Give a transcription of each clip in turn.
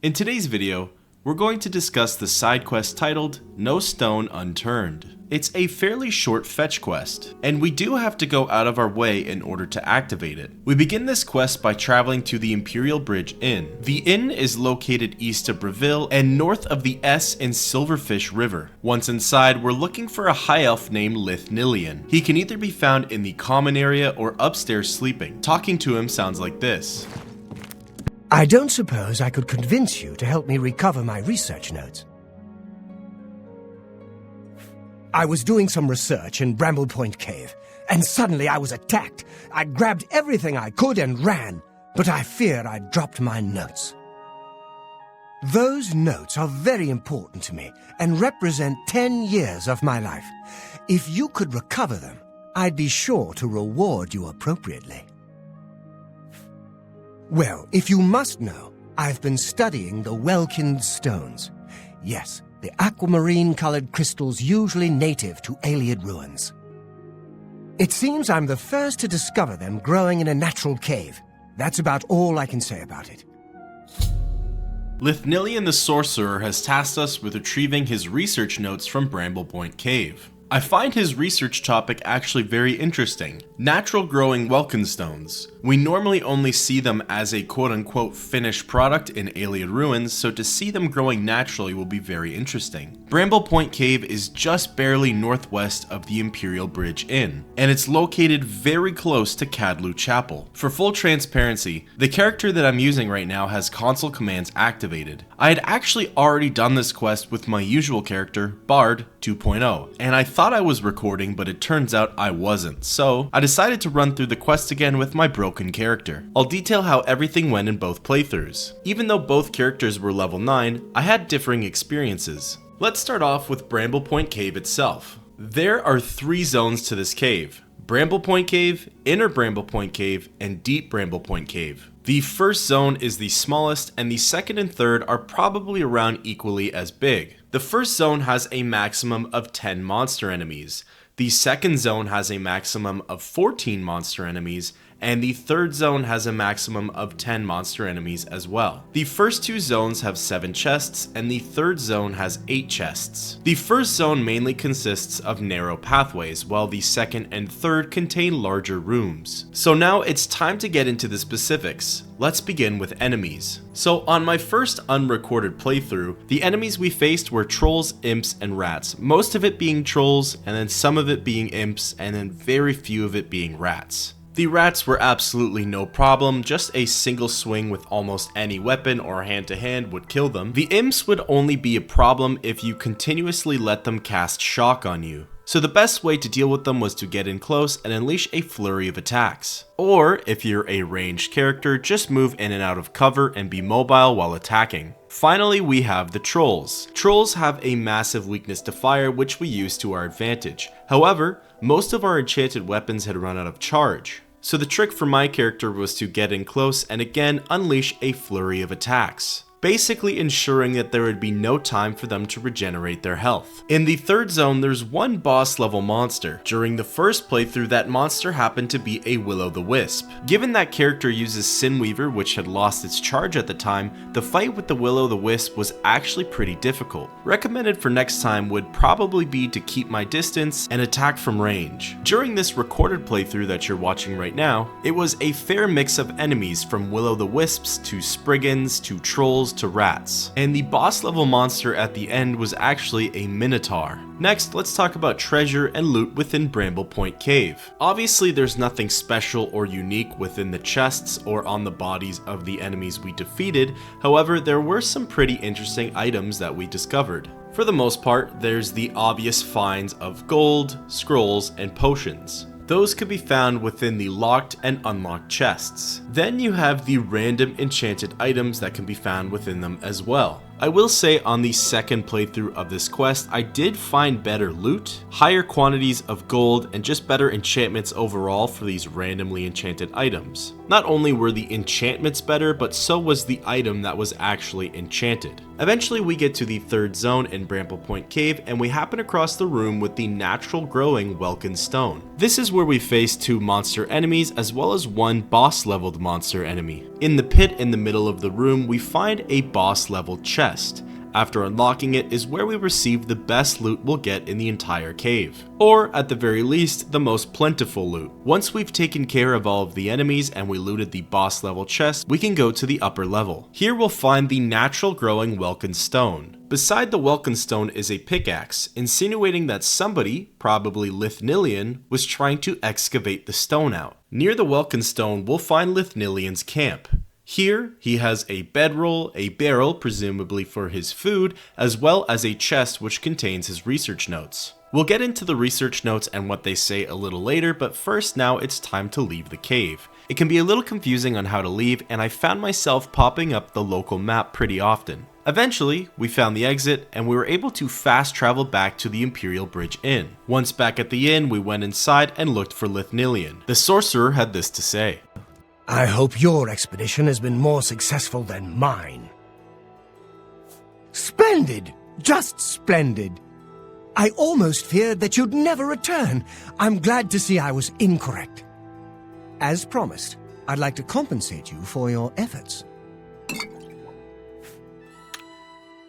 In today's video, we're going to discuss the side quest titled No Stone Unturned. It's a fairly short fetch quest, and we do have to go out of our way in order to activate it. We begin this quest by traveling to the Imperial Bridge Inn. The inn is located east of Bramble and north of the S and Silverfish River. Once inside, we're looking for a high elf named Welkynd. He can either be found in the common area or upstairs sleeping. Talking to him sounds like this. I don't suppose I could convince you to help me recover my research notes. I was doing some research in Bramble Point Cave, and suddenly I was attacked. I grabbed everything I could and ran, but I fear I'd dropped my notes. Those notes are very important to me and represent 10 years of my life. If you could recover them, I'd be sure to reward you appropriately. Well, if you must know, I've been studying the Welkynd stones. Yes, the aquamarine-colored crystals usually native to Ayleid ruins. It seems I'm the first to discover them growing in a natural cave. That's about all I can say about it. Welkynd the Sorcerer has tasked us with retrieving his research notes from Bramble Point Cave. I find his research topic actually very interesting. Natural growing Welkynd stones. We normally only see them as a quote-unquote finished product in Ayleid ruins, so to see them growing naturally will be very interesting. Bramble Point Cave is just barely northwest of the Imperial Bridge Inn, and it's located very close to Cadlu Chapel. For full transparency, the character that I'm using right now has console commands activated. I had actually already done this quest with my usual character, Bard 2.0, and I thought I was recording, but it turns out I wasn't, so I decided to run through the quest again with my broken character. I'll detail how everything went in both playthroughs. Even though both characters were level 9, I had differing experiences. Let's start off with Bramble Point Cave itself. There are 3 zones to this cave: Bramble Point Cave, Inner Bramble Point Cave, and Deep Bramble Point Cave. The first zone is the smallest, and the second and third are probably around equally as big. The first zone has a maximum of 10 monster enemies. The second zone has a maximum of 14 monster enemies, and the third zone has a maximum of 10 monster enemies as well. The first 2 zones have 7 chests, and the third zone has 8 chests. The first zone mainly consists of narrow pathways, while the second and third contain larger rooms. So now it's time to get into the specifics. Let's begin with enemies. So on my first unrecorded playthrough, the enemies we faced were trolls, imps, and rats, most of it being trolls, and then some of it being imps, and then very few of it being rats. The rats were absolutely no problem, just a single swing with almost any weapon or hand-to-hand would kill them. The imps would only be a problem if you continuously let them cast shock on you. So the best way to deal with them was to get in close and unleash a flurry of attacks. Or, if you're a ranged character, just move in and out of cover and be mobile while attacking. Finally, we have the trolls. Trolls have a massive weakness to fire, which we use to our advantage. However, most of our enchanted weapons had run out of charge. So the trick for my character was to get in close and again unleash a flurry of attacks, basically ensuring that there would be no time for them to regenerate their health. In the third zone, there's one boss level monster. During the first playthrough, that monster happened to be a Will-O-the-Wisp. Given that character uses Sinweaver, which had lost its charge at the time, the fight with the Will-O-the-Wisp was actually pretty difficult. Recommended for next time would probably be to keep my distance and attack from range. During this recorded playthrough that you're watching right now, it was a fair mix of enemies from Will-O-the-Wisps to Spriggans to trolls to rats, and the boss level monster at the end was actually a Minotaur. Next, let's talk about treasure and loot within Bramble Point Cave. Obviously, there's nothing special or unique within the chests or on the bodies of the enemies we defeated. However, there were some pretty interesting items that we discovered. For the most part, there's the obvious finds of gold, scrolls, and potions. Those could be found within the locked and unlocked chests. Then you have the random enchanted items that can be found within them as well. I will say on the second playthrough of this quest, I did find better loot, higher quantities of gold, and just better enchantments overall for these randomly enchanted items. Not only were the enchantments better, but so was the item that was actually enchanted. Eventually we get to the third zone in Bramble Point Cave and we happen across the room with the natural growing Welkynd stone. This is where we face 2 monster enemies as well as 1 boss leveled monster enemy. In the pit in the middle of the room we find a boss level chest. After unlocking it is where we receive the best loot we'll get in the entire cave. Or, at the very least, the most plentiful loot. Once we've taken care of all of the enemies and we looted the boss level chest, we can go to the upper level. Here we'll find the natural growing Welkynd stone. Beside the Welkynd stone is a pickaxe, insinuating that somebody, probably Lithnilian, was trying to excavate the stone out. Near the Welkynd stone we'll find Lithnilian's camp. Here, he has a bedroll, a barrel presumably for his food, as well as a chest which contains his research notes. We'll get into the research notes and what they say a little later, but first now it's time to leave the cave. It can be a little confusing on how to leave, and I found myself popping up the local map pretty often. Eventually, we found the exit, and we were able to fast travel back to the Imperial Bridge Inn. Once back at the inn, we went inside and looked for Lithnilian. The sorcerer had this to say. I hope your expedition has been more successful than mine. Splendid! Just splendid! I almost feared that you'd never return. I'm glad to see I was incorrect. As promised, I'd like to compensate you for your efforts.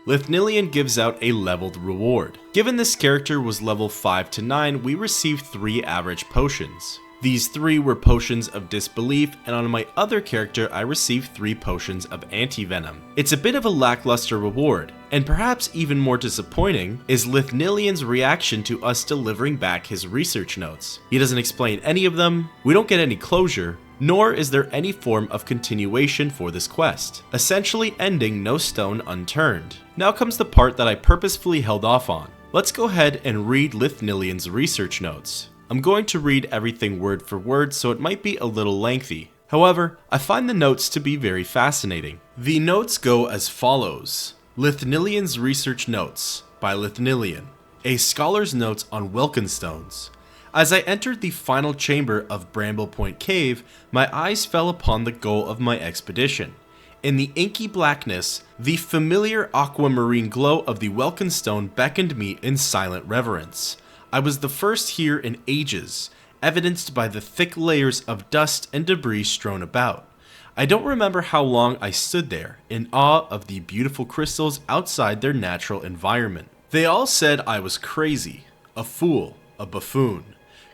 Lithnilian gives out a leveled reward. Given this character was level 5 to 9, we received 3 average potions. These 3 were potions of disbelief, and on my other character I received 3 potions of anti-venom. It's a bit of a lackluster reward, and perhaps even more disappointing is Lithnilian's reaction to us delivering back his research notes. He doesn't explain any of them, we don't get any closure, nor is there any form of continuation for this quest, essentially ending no stone unturned. Now comes the part that I purposefully held off on. Let's go ahead and read Lithnilian's research notes. I'm going to read everything word for word, so it might be a little lengthy. However, I find the notes to be very fascinating. The notes go as follows. Lithnilian's Research Notes by Lithnilian. A Scholar's Notes on Welkynd Stones. As I entered the final chamber of Bramble Point Cave, my eyes fell upon the goal of my expedition. In the inky blackness, the familiar aquamarine glow of the Welkynd stone beckoned me in silent reverence. I was the first here in ages, evidenced by the thick layers of dust and debris strewn about. I don't remember how long I stood there, in awe of the beautiful crystals outside their natural environment. They all said I was crazy, a fool, a buffoon.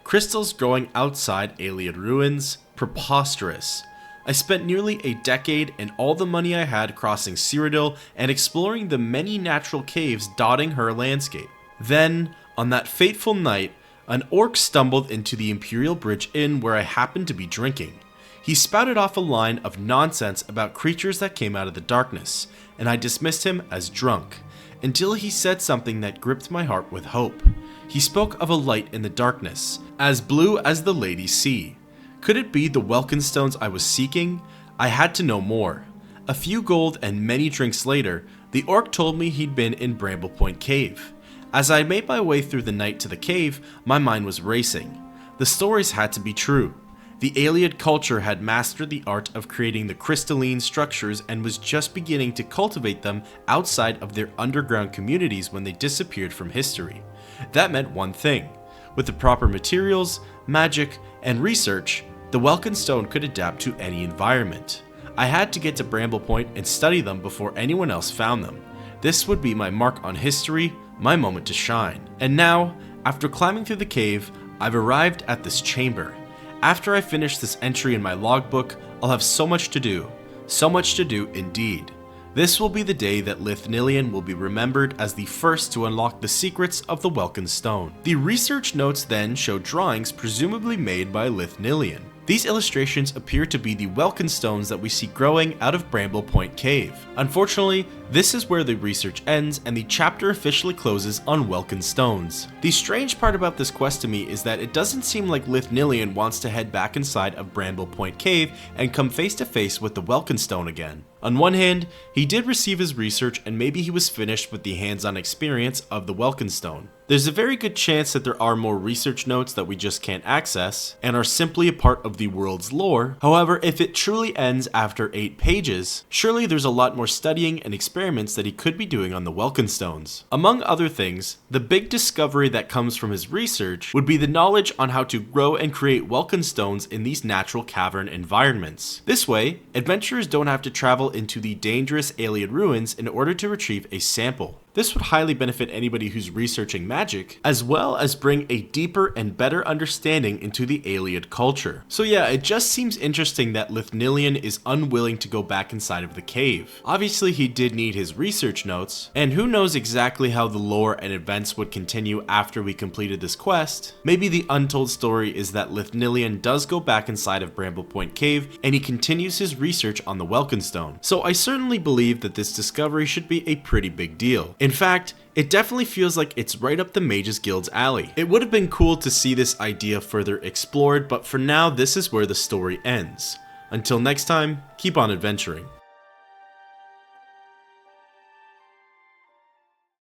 Crystals growing outside Iliad ruins, preposterous. I spent nearly a decade and all the money I had crossing Cyrodiil and exploring the many natural caves dotting her landscape. Then, on that fateful night, an orc stumbled into the Imperial Bridge Inn where I happened to be drinking. He spouted off a line of nonsense about creatures that came out of the darkness, and I dismissed him as drunk, until he said something that gripped my heart with hope. He spoke of a light in the darkness, as blue as the Lady Sea. Could it be the Welkynd stones I was seeking? I had to know more. A few gold and many drinks later, the orc told me he'd been in Bramble Point Cave. As I made my way through the night to the cave, my mind was racing. The stories had to be true. The Iliad culture had mastered the art of creating the crystalline structures and was just beginning to cultivate them outside of their underground communities when they disappeared from history. That meant one thing. With the proper materials, magic, and research, the Welkynd stone could adapt to any environment. I had to get to Bramble Point and study them before anyone else found them. This would be my mark on history, my moment to shine. And now, after climbing through the cave, I've arrived at this chamber. After I finish this entry in my logbook, I'll have so much to do. So much to do indeed. This will be the day that Lithnilian will be remembered as the first to unlock the secrets of the Welkynd stone. The research notes then show drawings presumably made by Lithnilian. These illustrations appear to be the Welkynd stones that we see growing out of Bramble Point Cave. Unfortunately, this is where the research ends and the chapter officially closes on Welkynd stones. The strange part about this quest to me is that it doesn't seem like Lithnilian wants to head back inside of Bramble Point Cave and come face to face with the Welkynd stone again. On one hand, he did receive his research and maybe he was finished with the hands-on experience of the Welkynd stone. There's a very good chance that there are more research notes that we just can't access and are simply a part of the world's lore. However, if it truly ends after 8 pages, surely there's a lot more studying and experiments that he could be doing on the Welkynd stones. Among other things, the big discovery that comes from his research would be the knowledge on how to grow and create Welkynd stones in these natural cavern environments. This way, adventurers don't have to travel into the dangerous alien ruins in order to retrieve a sample. This would highly benefit anybody who's researching magic, as well as bring a deeper and better understanding into the alien culture. So yeah, it just seems interesting that Lithnilian is unwilling to go back inside of the cave. Obviously he did need his research notes, and who knows exactly how the lore and events would continue after we completed this quest. Maybe the untold story is that Lithnilian does go back inside of Bramble Point Cave, and he continues his research on the Welkynd stone. So I certainly believe that this discovery should be a pretty big deal. In fact, it definitely feels like it's right up the Mages Guild's alley. It would have been cool to see this idea further explored, but for now this is where the story ends. Until next time, keep on adventuring.